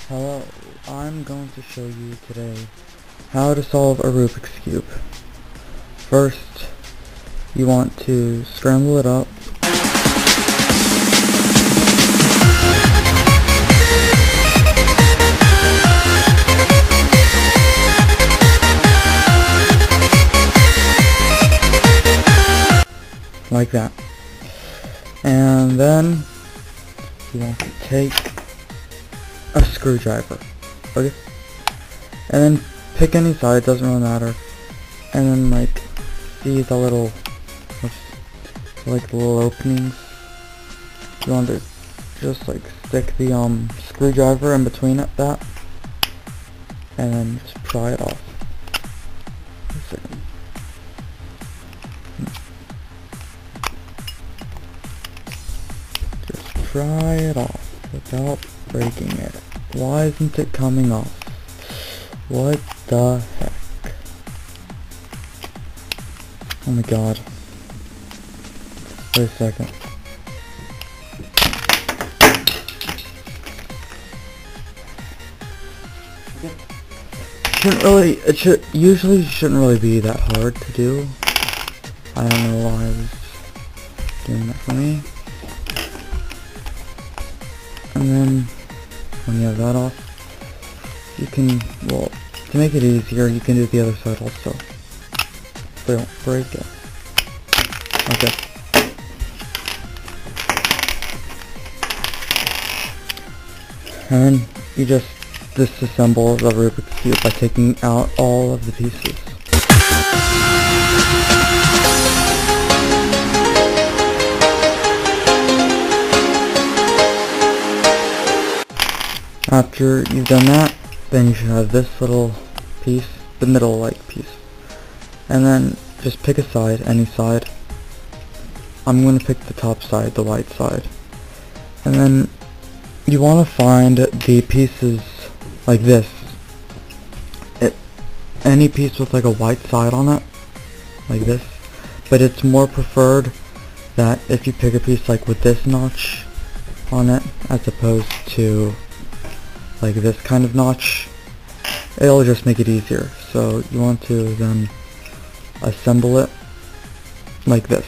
Hello, I'm going to show you today how to solve a Rubik's Cube. First, you want to scramble it up. Like that. And then you want to take a screwdriver, okay? And then pick any side, doesn't really matter. And then like, see the little, like the little openings? You want to just like stick the screwdriver in between that, and then just pry it off. A second. Just pry it off without breaking it. Why isn't it coming off? What the heck? Oh my god. Wait a second. Usually shouldn't really be that hard to do. I don't know why it's doing that for me. And then, when you have that off, you can, well, to make it easier, you can do the other side also. But don't break it. Okay. And then, you just disassemble the Rubik's Cube by taking out all of the pieces. After you've done that, then you should have this little piece, the middle-like piece. And then just pick a side, any side. I'm going to pick the top side, the white side. And then you want to find the pieces like this. Any piece with like a white side on it, like this. But it's more preferred that if you pick a piece like with this notch on it, as opposed to like this kind of notch, it'll just make it easier. So you want to then assemble it like this.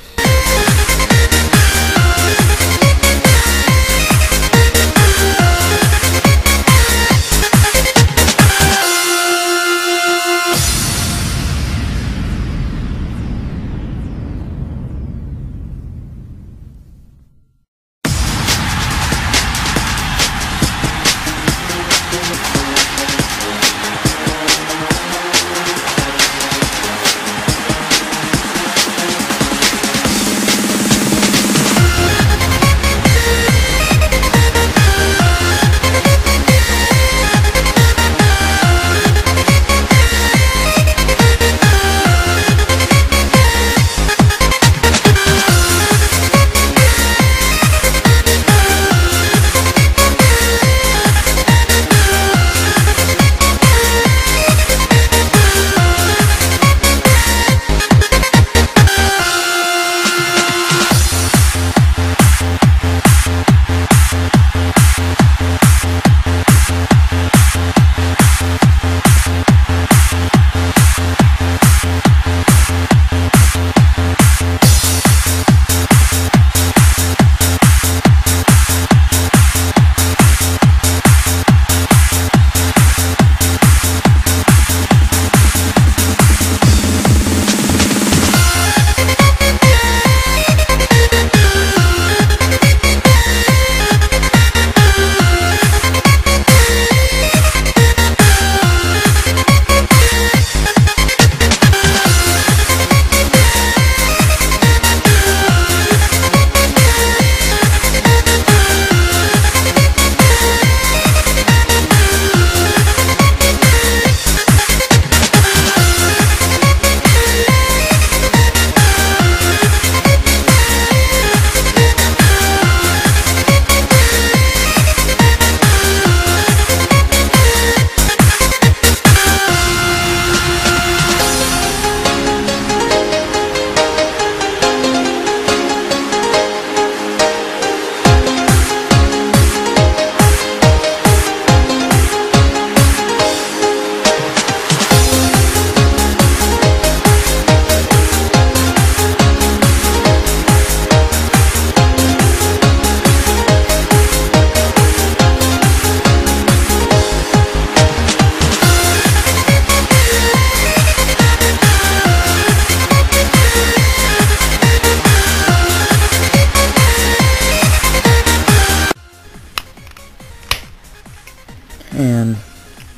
And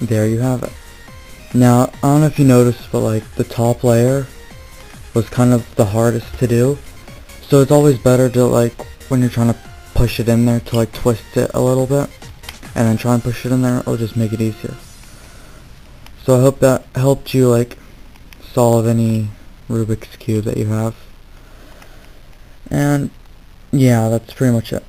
there you have it. Now, I don't know if you noticed, but like the top layer was kind of the hardest to do. So it's always better to, like, when you're trying to push it in there, to like twist it a little bit and then try and push it in there. It'll just make it easier. So I hope that helped you like solve any Rubik's Cube that you have. And yeah, that's pretty much it.